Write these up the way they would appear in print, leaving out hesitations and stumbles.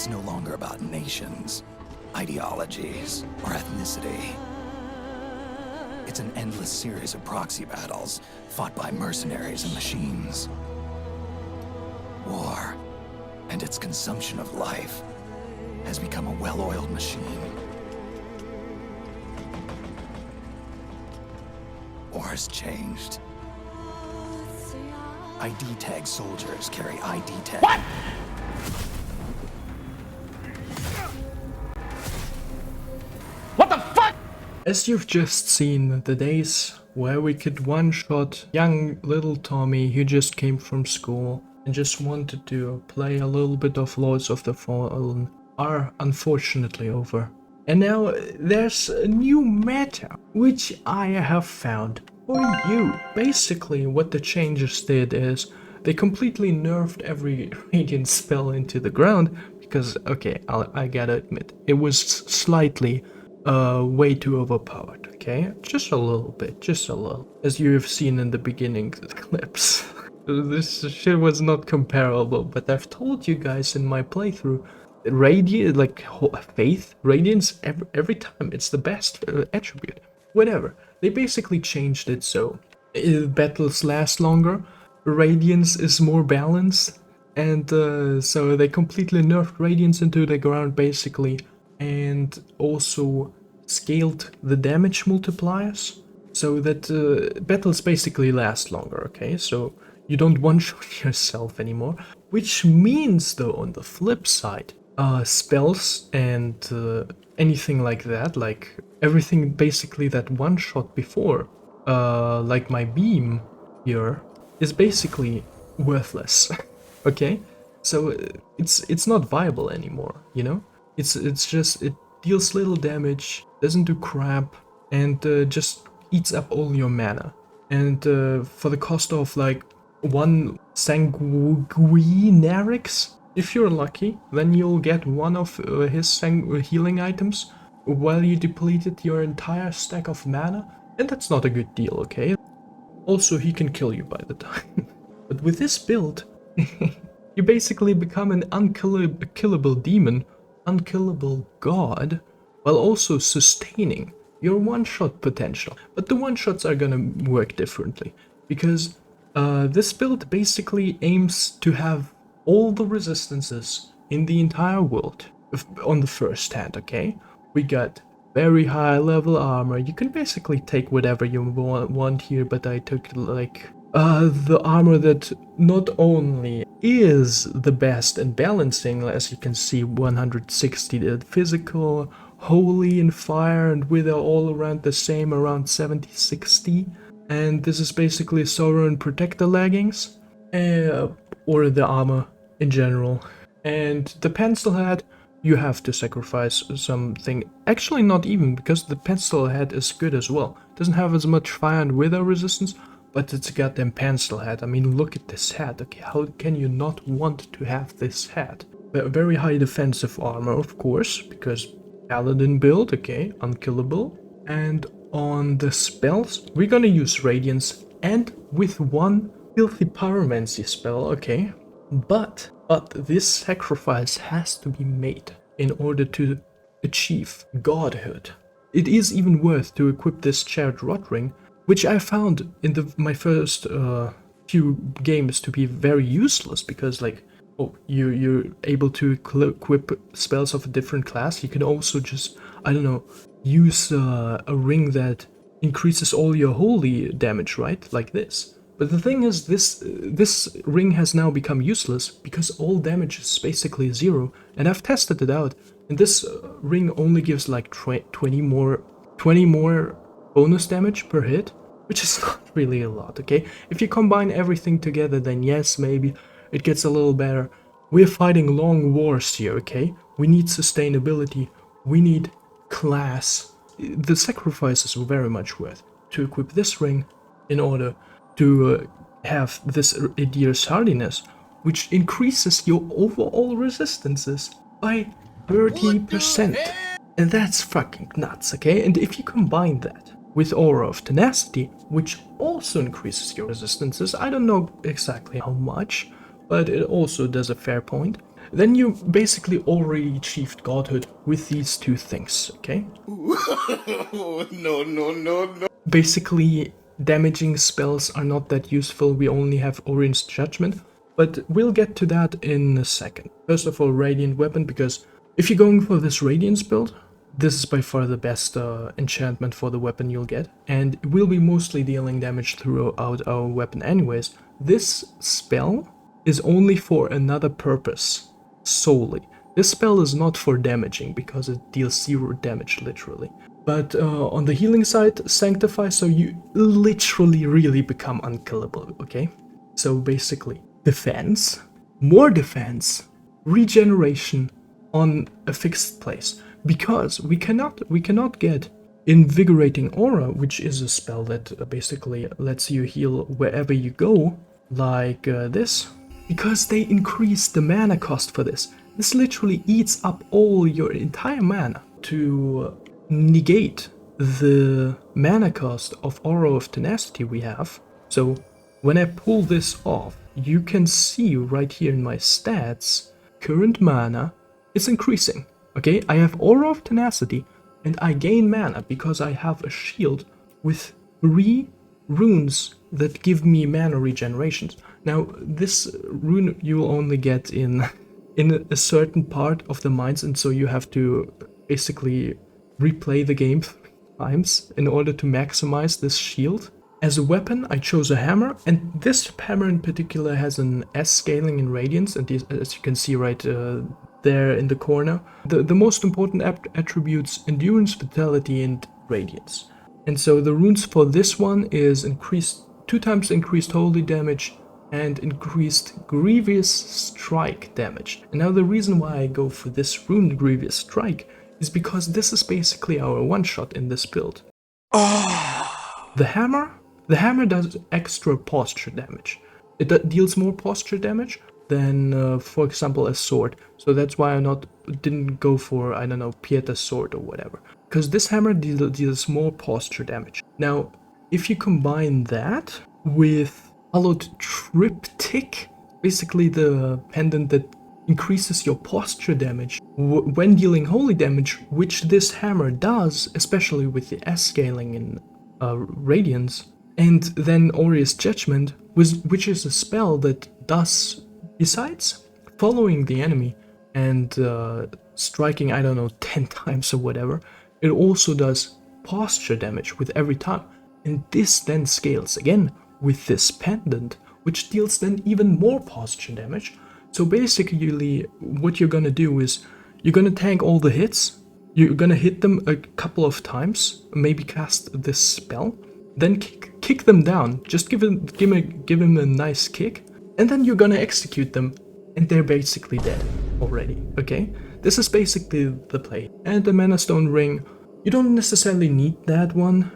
It's no longer about nations, ideologies, or ethnicity. It's an endless series of proxy battles fought by mercenaries and machines. War and its consumption of life has become a well-oiled machine. War has changed. ID tag soldiers carry ID tag. What? What the fuck? As you've just seen, the days where we could one-shot young little Tommy who just came from school and just wanted to play a little bit of Lords of the Fallen are unfortunately over. And now there's a new meta, which I have found for you. Basically what the changes did is they completely nerfed every radiant spell into the ground because, okay, I gotta admit, it was slightly way too overpowered, okay? Just a little bit, just a little. As you have seen in the beginning clips. This shit was not comparable, but I've told you guys in my playthrough, Radiant, like Faith, Radiance, every time, it's the best attribute. Whatever. They basically changed it so battles last longer, Radiance is more balanced, and so they completely nerfed Radiance into the ground basically, and also scaled the damage multipliers so that battles basically last longer, okay? So you don't one-shot yourself anymore, which means though on the flip side, spells and anything like that, like everything basically that one-shot before, like my beam here, is basically worthless, okay? So it's not viable anymore, you know? It's just, it deals little damage, doesn't do crap, and just eats up all your mana. And for the cost of like one sanguinarix, if you're lucky, then you'll get one of his healing items while you depleted your entire stack of mana, and that's not a good deal, okay? Also, he can kill you by the time. But with this build, you basically become an unkillable demon, unkillable god, while also sustaining your one-shot potential. But the one-shots are gonna work differently, because this build basically aims to have all the resistances in the entire world on the first hand, okay? We got very high level armor. You can basically take whatever you want here, but I took like the armor that not only is the best in balancing, as you can see, 160 physical, holy and fire and wither all around the same, around 70-60. And this is basically Sovereign Protector leggings, or the armor in general. And the pencil head, you have to sacrifice something. Actually not even, because the pencil head is good as well. It doesn't have as much fire and wither resistance, but it's a goddamn pencil head. I mean, look at this head, okay? How can you not want to have this head? Very high defensive armor, of course, because paladin build, okay, unkillable. And on the spells, we're gonna use Radiance, and with one filthy pyromancy spell, okay? But this sacrifice has to be made in order to achieve godhood. It is even worth to equip this Charred Rod Ring, which I found in my first few games to be very useless, because like, oh, you're able to equip spells of a different class. You can also just, I don't know, use a ring that increases all your holy damage, right? Like this. But the thing is, this ring has now become useless because all damage is basically 0, and I've tested it out, and this ring only gives like 20 more bonus damage per hit, which is not really a lot, okay? If you combine everything together, then yes, maybe it gets a little better. We're fighting long wars here, okay? We need sustainability, we need class. The sacrifices were very much worth to equip this ring in order to have this Adir's hardiness, which increases your overall resistances by 30%. And that's fucking nuts, okay? And if you combine that with Aura of Tenacity, which also increases your resistances, I don't know exactly how much, but it also does a fair point, then you basically already achieved godhood with these two things, okay? No. Basically, damaging spells are not that useful, we only have Orion's Judgment, but we'll get to that in a second. First of all, Radiant Weapon, because if you're going for this Radiance build, this is by far the best enchantment for the weapon you'll get, and we'll be mostly dealing damage throughout our weapon anyways. This spell is only for another purpose, solely. This spell is not for damaging, because it deals 0 damage, literally. But on the healing side, Sanctify, so you literally really become unkillable, okay? So basically, defense, more defense, regeneration on a fixed place. Because we cannot get Invigorating Aura, which is a spell that basically lets you heal wherever you go, like this, because they increase the mana cost for this. This literally eats up all your entire mana to negate the mana cost of Aura of Tenacity we have. So when I pull this off, you can see right here in my stats, current mana is increasing. Okay, I have Aura of Tenacity and I gain mana because I have a shield with 3 runes that give me mana regenerations. Now, this rune you will only get in a certain part of the mines, and so you have to basically replay the game 3 times in order to maximize this shield. As a weapon, I chose a hammer, and this hammer in particular has an S scaling in Radiance, and as you can see right there in the corner, the most important attributes: Endurance, Vitality, and Radiance. And so the runes for this one is 2 times increased holy damage and increased Grievous Strike damage. And now the reason why I go for this rune, Grievous Strike, is because this is basically our one-shot in this build. The hammer does extra posture damage. It deals more posture damage than, for example, a sword. So that's why I didn't go for, I don't know, Pieta's sword or whatever. Because this hammer deals more posture damage. Now, if you combine that with Hallowed Triptych, basically the pendant that increases your posture damage when dealing holy damage, which this hammer does, especially with the S scaling in Radiance, and then Aureus Judgment, which is a spell that does, besides following the enemy and striking, I don't know, 10 times or whatever, it also does posture damage with every time. And this then scales again with this pendant, which deals then even more posture damage. So basically, what you're gonna do is, you're gonna tank all the hits, you're gonna hit them a couple of times, maybe cast this spell, then kick them down, just give him a nice kick, and then you're gonna execute them, and they're basically dead already, okay? This is basically the play. And the Mana Stone Ring, you don't necessarily need that one,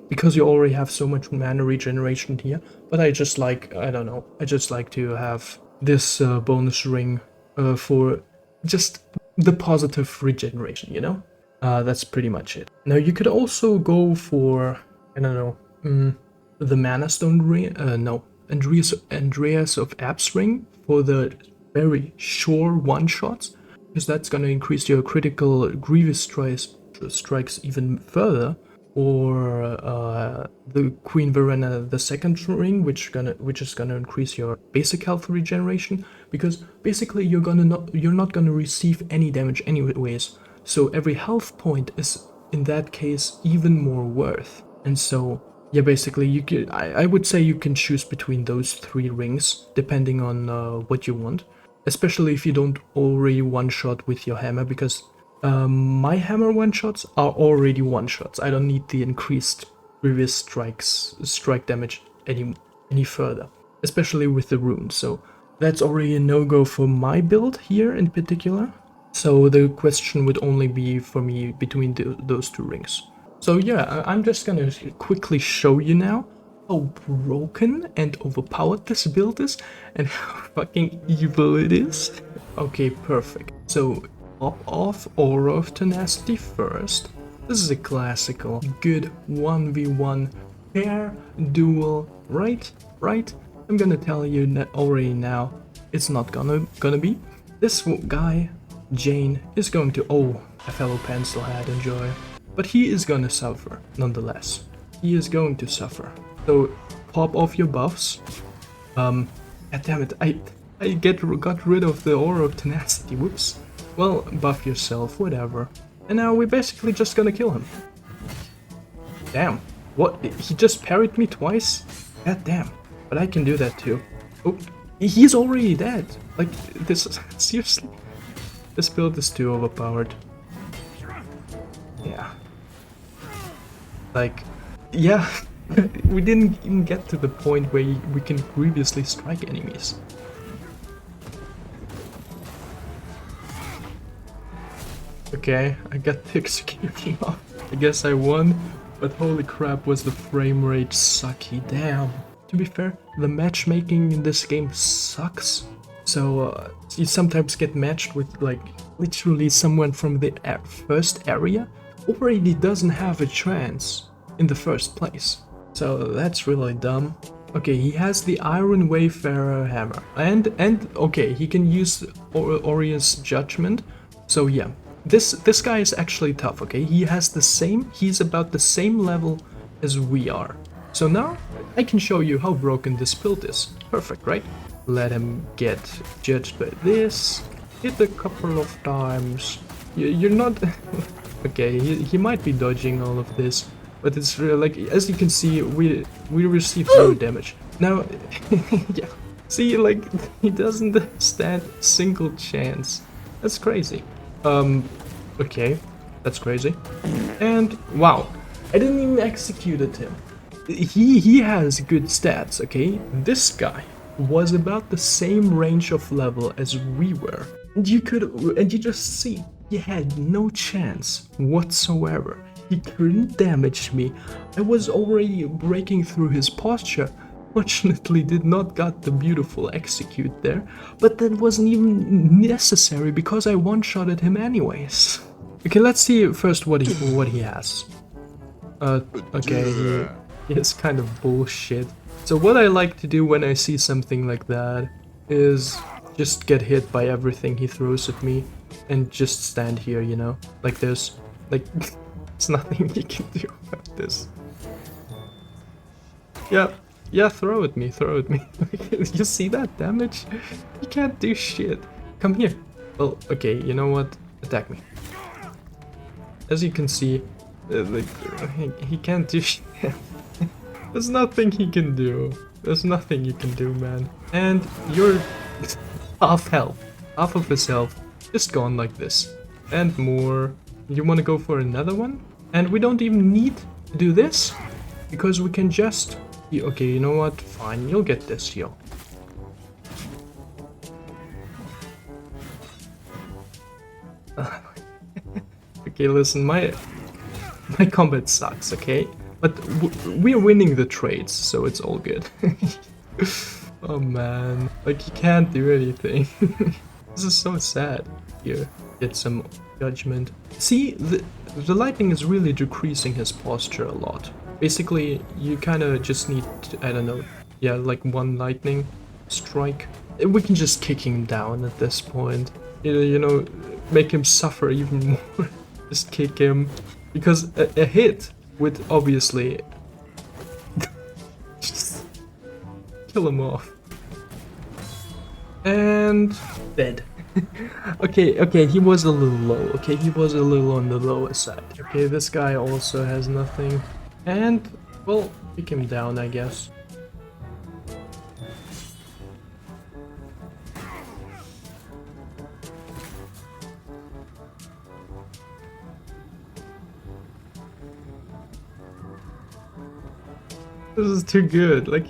because you already have so much mana regeneration here, but I just like, I don't know, I just like to have this bonus ring for just the positive regeneration, you know? That's pretty much it. Now you could also go for, I don't know, the Mana Stone Ring, no, Andreas of Ab's Ring for the very sure one-shots, because that's gonna increase your critical Grievous strikes even further. Or the Queen Verena the second ring, which is gonna increase your basic health regeneration, because basically you're not gonna receive any damage anyways. So every health point is in that case even more worth. And so yeah, basically I would say you can choose between those 3 rings depending on what you want, especially if you don't already one-shot with your hammer, because my hammer one-shots are already one-shots. I don't need the increased previous strike damage any further, especially with the runes. So that's already a no-go for my build here in particular. So the question would only be for me between those 2 rings. So yeah, I'm just gonna quickly show you now how broken and overpowered this build is and how fucking evil it is. Okay, perfect. So pop off Aura of Tenacity first. This is a classical, good 1v1 pair duel, right? I'm gonna tell you already now, it's not gonna be. This guy, Jane, is going to, oh, a fellow pencil head, enjoy. But he is gonna suffer, nonetheless. He is going to suffer. So, pop off your buffs. God damn it, I got rid of the aura of tenacity, whoops. Well, buff yourself, whatever. And now we're basically just gonna kill him. Damn, what? He just parried me twice? God damn, but I can do that too. Oh, he's already dead. Like, this, seriously? This build is too overpowered. Yeah. Like, yeah, we didn't even get to the point where we can grievously strike enemies. Okay, I got the execution off. I guess I won, but holy crap was the frame rate sucky, damn. To be fair, the matchmaking in this game sucks. So you sometimes get matched with like literally someone from the first area already doesn't have a chance in the first place. So that's really dumb. Okay, he has the Iron Wayfarer hammer. And okay, he can use Oria's Judgment. So yeah, this guy is actually tough, okay? He's about the same level as we are. So now I can show you how broken this build is. Perfect, right? Let him get judged by this. Hit a couple of times. You're not... Okay, he might be dodging all of this, but it's real. Like, as you can see, we receive 0 damage. Now, yeah, see, like, he doesn't stand a single chance. That's crazy. Okay, that's crazy. And wow, I didn't even execute him. He has good stats, okay? This guy was about the same range of level as we were. And you just see, he had no chance whatsoever. He couldn't damage me. I was already breaking through his posture. Fortunately, did not got the beautiful execute there, but that wasn't even necessary because I one-shotted him anyways. Okay, let's see first what he has. Okay, he is kind of bullshit. So what I like to do when I see something like that is just get hit by everything he throws at me and just stand here, you know, like this. Like, there's nothing he can do about this. Yeah, throw at me. You see that damage? You can't do shit. Come here. Well, okay, you know what? Attack me. As you can see, like, he can't do shit. There's nothing he can do. There's nothing you can do, man. And you're half health. Half of his health. Just gone like this. And more. You want to go for another one? And we don't even need to do this, because we can just... Okay, you know what? Fine, you'll get this heal. Okay, listen, my combat sucks, okay? But we're winning the trades, so it's all good. Oh man, like he can't do anything. This is so sad. Here, get some judgment. See, the lightning is really decreasing his posture a lot. Basically, you kind of just need to, I don't know, yeah, like one lightning strike. We can just kick him down at this point. You know, make him suffer even more. Just kick him. Because a hit would obviously just kill him off. And dead. Okay, he was a little low. Okay, he was a little on the lower side. Okay, this guy also has nothing. And, well, kick him down, I guess. This is too good, like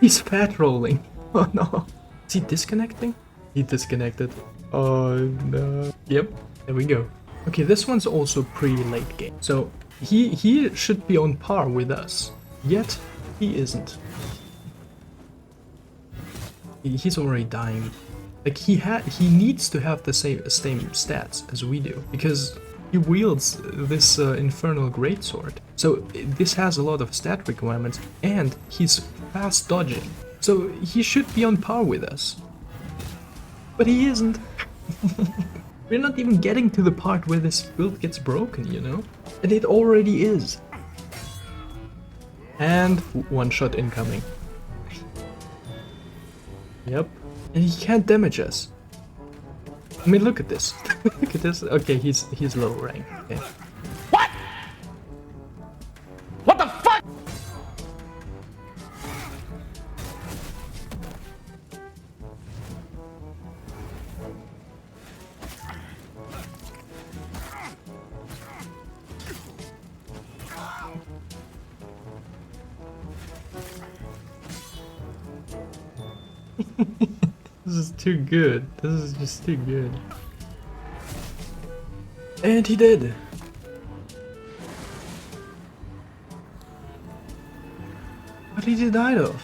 he's fat rolling. Oh no. Is he disconnecting? He disconnected. Oh no. Yep, there we go. Okay, this one's also pretty late game. So he should be on par with us. Yet he isn't. He's already dying. Like he needs to have the same stats as we do, because he wields this infernal greatsword. So this has a lot of stat requirements, and he's fast dodging. So he should be on par with us. But he isn't. We're not even getting to the part where this build gets broken, you know? And it already is. And one shot incoming. Yep. And he can't damage us. I mean, look at this. Look at this. Okay, he's low rank. Okay. What? What the fuck? This is too good. This is just too good. And he did. What did he die of?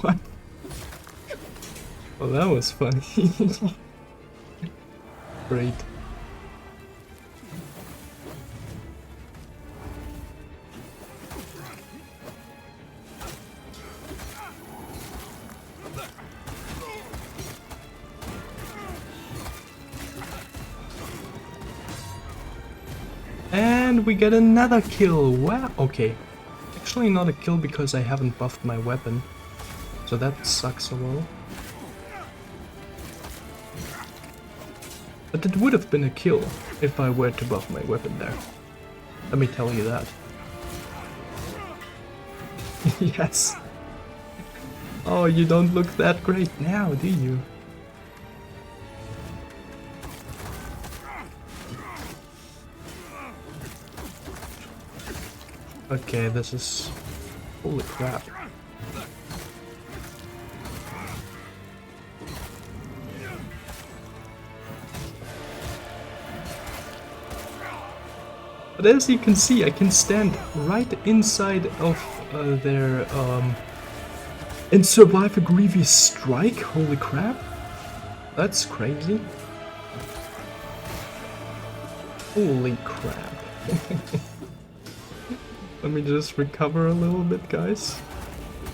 What? Well, that was funny. Great. And we get another kill. Wow. Okay. Actually not a kill because I haven't buffed my weapon. So that sucks a little. But it would have been a kill if I were to buff my weapon there. Let me tell you that. Yes. Oh, you don't look that great now, do you? Okay, this is... Holy crap. But as you can see, I can stand right inside of their... and survive a grievous strike? Holy crap. That's crazy. Holy crap. Let me just recover a little bit, guys.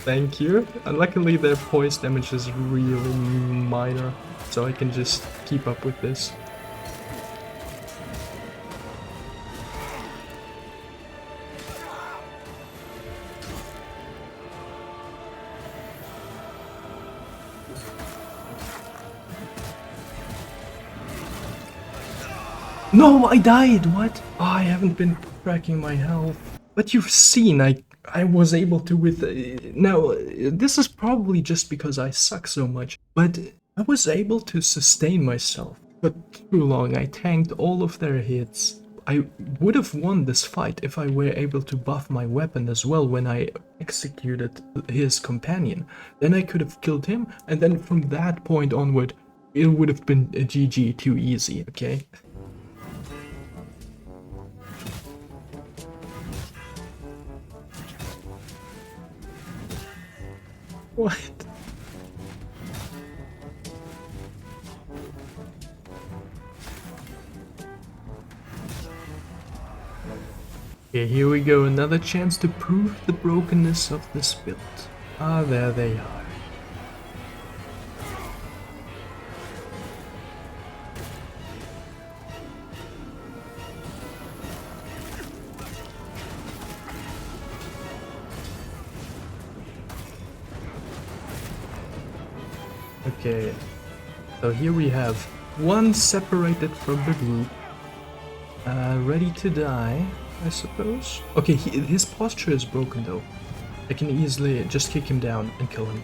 Thank you. And luckily their poise damage is really minor, so I can just keep up with this. No, I died! What? Oh, I haven't been tracking my health. But you've seen, I was able to with... now, this is probably just because I suck so much, but I was able to sustain myself. But too long, I tanked all of their hits. I would have won this fight if I were able to buff my weapon as well when I executed his companion. Then I could have killed him, and then from that point onward, it would have been a GG too easy, okay? What? Okay, here we go, another chance to prove the brokenness of this build. Ah, there they are. Okay, so here we have one separated from the group, ready to die, I suppose. Okay, his posture is broken though. I can easily just kick him down and kill him.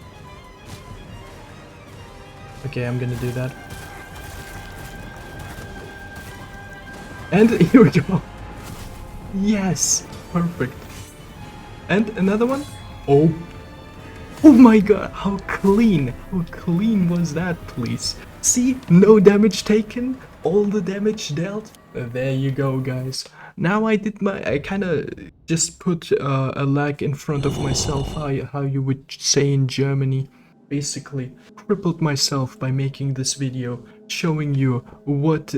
Okay, I'm gonna do that. And here we go. Yes, perfect. And another one. Oh. Oh my god, how clean was that, please? See, no damage taken, all the damage dealt. There you go, guys. Now I kinda just put a lag in front of myself, how you would say in Germany. Basically, crippled myself by making this video, showing you what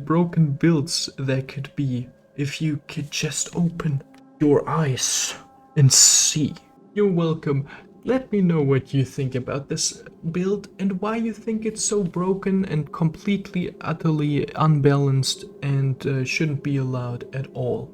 broken builds there could be if you could just open your eyes and see. You're welcome. Let me know what you think about this build and why you think it's so broken and completely, utterly unbalanced and shouldn't be allowed at all.